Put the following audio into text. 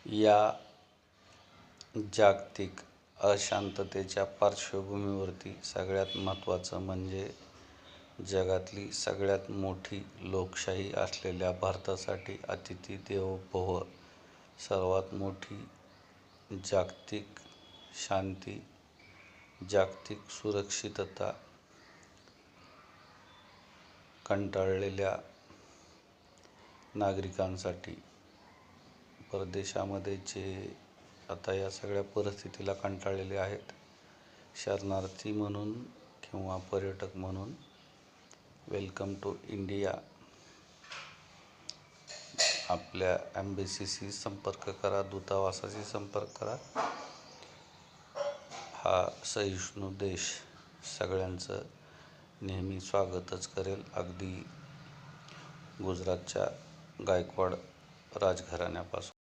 या जागतिक अशांततेच्या पार्श्वभूमीवरती सगळ्यात महत्त्वाचं म्हणजे जगातली सगळ्यात मोठी लोकशाही असलेल्या भारतासाठी अतिथी देवो भव, सर्वात मोठी जागतिक शांती, जागतिक सुरक्षितता, कंटाळलेल्या नागरिकांसाठी, परदेशामध्ये जे आता या सगळ्या परिस्थितीला कंटाळलेले आहेत, शरणार्थी म्हणून किंवा पर्यटक म्हणून वेलकम टू इंडिया. आपल्या एम्बेसीशी संपर्क करा, दूतावासाशी संपर्क करा. हा सहिष्णू देश सगळ्यांचं नेहमी स्वागतच करेल, अगदी गुजरातच्या गायकवाड राजघराण्यापासून.